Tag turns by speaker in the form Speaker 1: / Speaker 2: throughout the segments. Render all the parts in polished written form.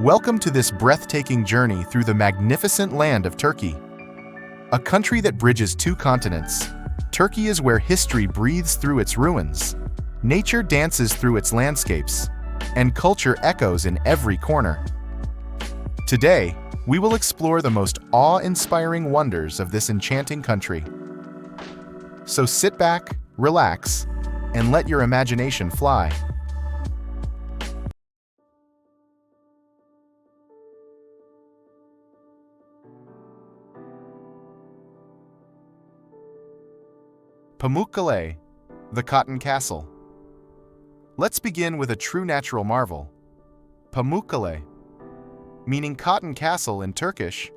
Speaker 1: Welcome to this breathtaking journey through the magnificent land of Turkey. A country that bridges two continents, Turkey is where history breathes through its ruins, nature dances through its landscapes, and culture echoes in every corner. Today, we will explore the most awe-inspiring wonders of this enchanting country. So sit back, relax, and let your imagination fly. Pamukkale, the Cotton Castle. Let's begin with a true natural marvel. Pamukkale, meaning cotton castle in Turkish.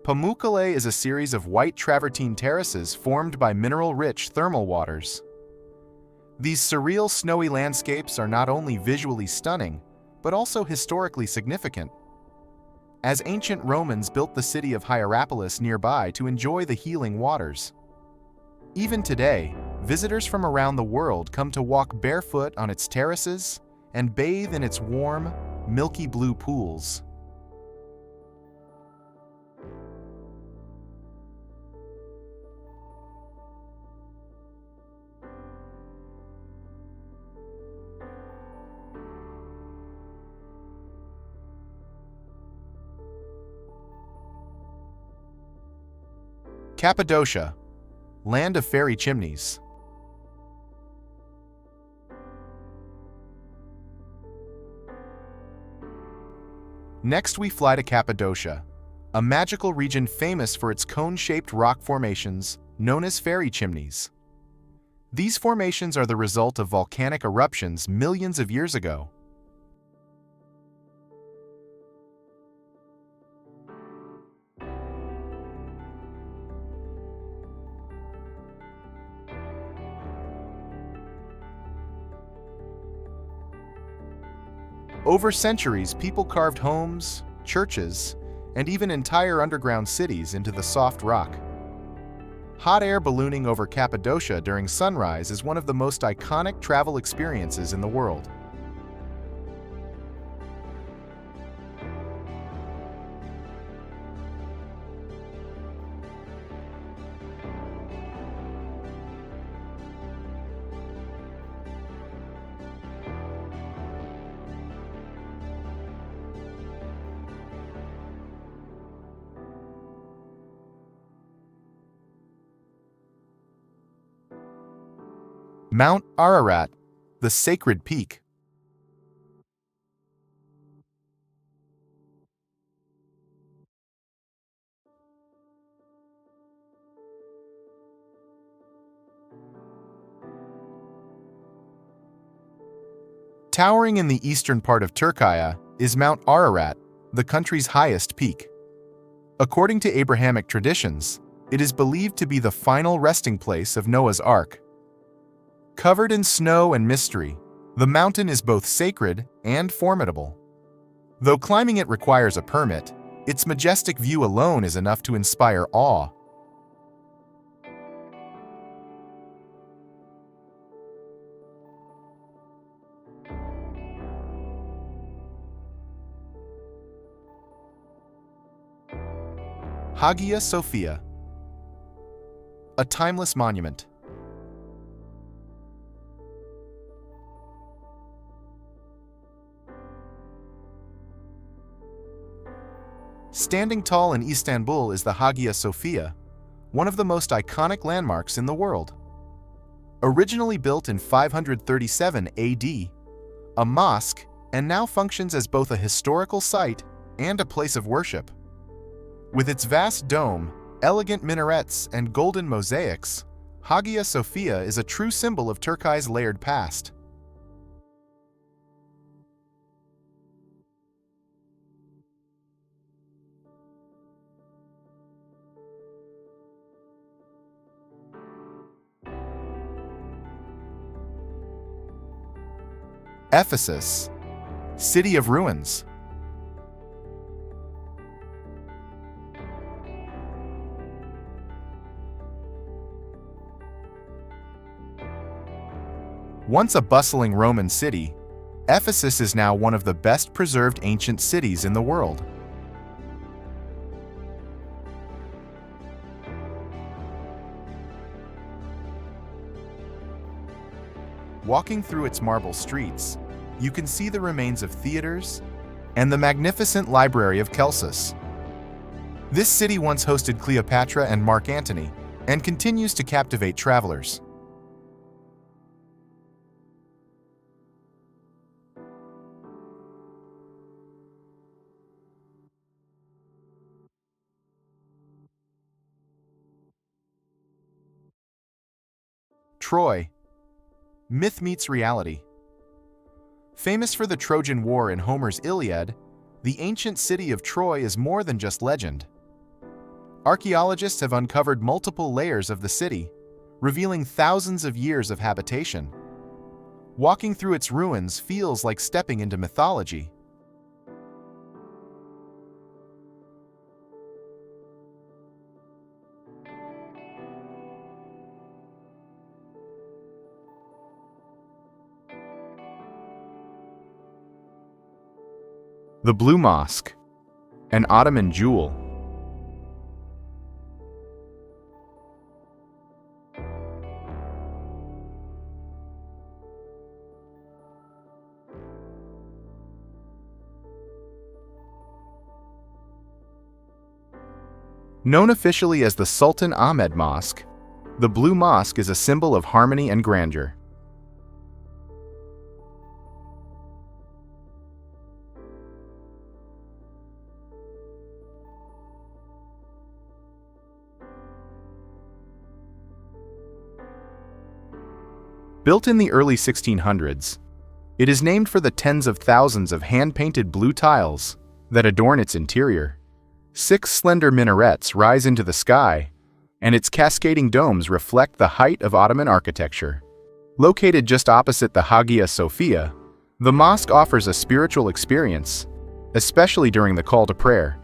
Speaker 1: Pamukkale is a series of white travertine terraces formed by mineral-rich thermal waters. These surreal snowy landscapes are not only visually stunning, but also historically significant, as ancient Romans built the city of Hierapolis nearby to enjoy the healing waters. Even today, visitors from around the world come to walk barefoot on its terraces and bathe in its warm, milky blue pools. Cappadocia, land of fairy chimneys. Next, we fly to Cappadocia, a magical region famous for its cone-shaped rock formations known as fairy chimneys. These formations are the result of volcanic eruptions millions of years ago. Over centuries, people carved homes, churches, and even entire underground cities into the soft rock. Hot air ballooning over Cappadocia during sunrise is one of the most iconic travel experiences in the world. Mount Ararat, the sacred peak. Towering in the eastern part of Türkiye is Mount Ararat, the country's highest peak. According to Abrahamic traditions, it is believed to be the final resting place of Noah's Ark. Covered in snow and mystery, the mountain is both sacred and formidable. Though climbing it requires a permit, its majestic view alone is enough to inspire awe. Hagia Sophia, a timeless monument. Standing tall in Istanbul is the Hagia Sophia, one of the most iconic landmarks in the world. Originally built in 537 AD, a mosque, and now functions as both a historical site and a place of worship. With its vast dome, elegant minarets, and golden mosaics, Hagia Sophia is a true symbol of Turkey's layered past. Ephesus, city of ruins. Once a bustling Roman city, Ephesus is now one of the best preserved ancient cities in the world. Walking through its marble streets, you can see the remains of theaters and the magnificent library of Celsus. This city once hosted Cleopatra and Mark Antony, and continues to captivate travelers. Troy. Myth meets reality. Famous for the Trojan War in Homer's Iliad, the ancient city of Troy is more than just legend. Archaeologists have uncovered multiple layers of the city, revealing thousands of years of habitation. Walking through its ruins feels like stepping into mythology. The Blue Mosque, an Ottoman jewel. Known officially as the Sultan Ahmed Mosque, the Blue Mosque is a symbol of harmony and grandeur. Built in the early 1600s, it is named for the tens of thousands of hand-painted blue tiles that adorn its interior. 6 slender minarets rise into the sky, and its cascading domes reflect the height of Ottoman architecture. Located just opposite the Hagia Sophia, the mosque offers a spiritual experience, especially during the call to prayer.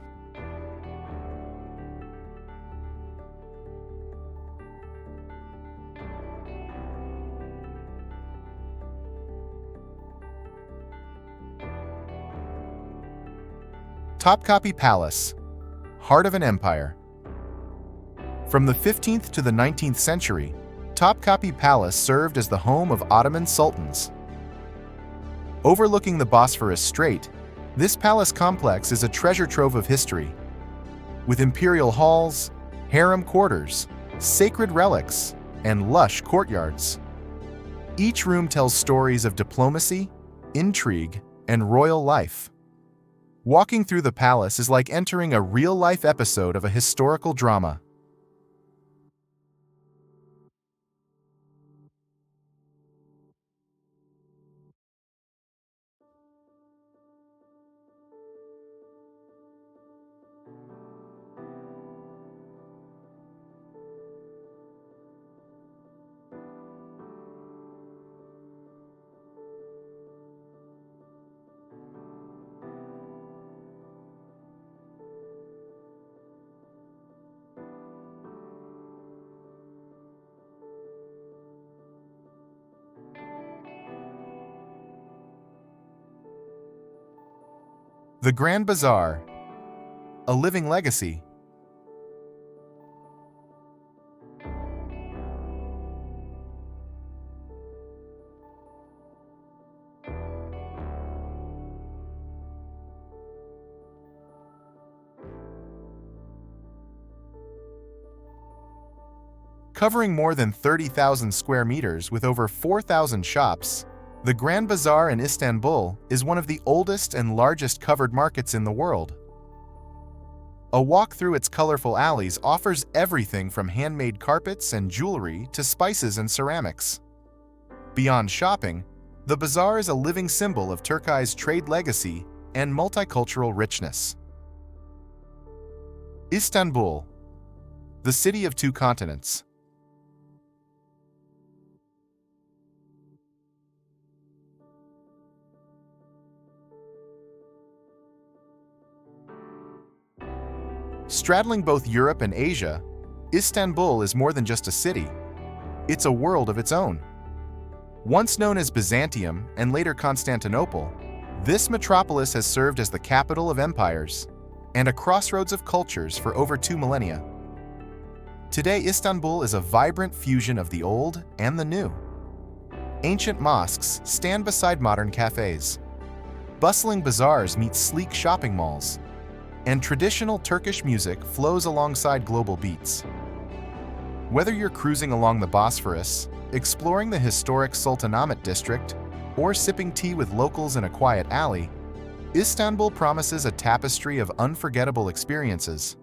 Speaker 1: Topkapi Palace, heart of an empire. From the 15th to the 19th century, Topkapi Palace served as the home of Ottoman sultans. Overlooking the Bosphorus Strait, this palace complex is a treasure trove of history, with imperial halls, harem quarters, sacred relics, and lush courtyards. Each room tells stories of diplomacy, intrigue, and royal life. Walking through the palace is like entering a real-life episode of a historical drama. The Grand Bazaar, a living legacy. Covering more than 30,000 square meters with over 4,000 shops, the Grand Bazaar in Istanbul is one of the oldest and largest covered markets in the world. A walk through its colorful alleys offers everything from handmade carpets and jewelry to spices and ceramics. Beyond shopping, the bazaar is a living symbol of Turkey's trade legacy and multicultural richness. Istanbul, the city of 2 continents. Straddling both Europe and Asia, Istanbul is more than just a city. It's a world of its own. Once known as Byzantium and later Constantinople, this metropolis has served as the capital of empires and a crossroads of cultures for over 2 millennia. Today, Istanbul is a vibrant fusion of the old and the new. Ancient mosques stand beside modern cafes. Bustling bazaars meet sleek shopping malls, and traditional Turkish music flows alongside global beats. Whether you're cruising along the Bosphorus, exploring the historic Sultanahmet district, or sipping tea with locals in a quiet alley, Istanbul promises a tapestry of unforgettable experiences.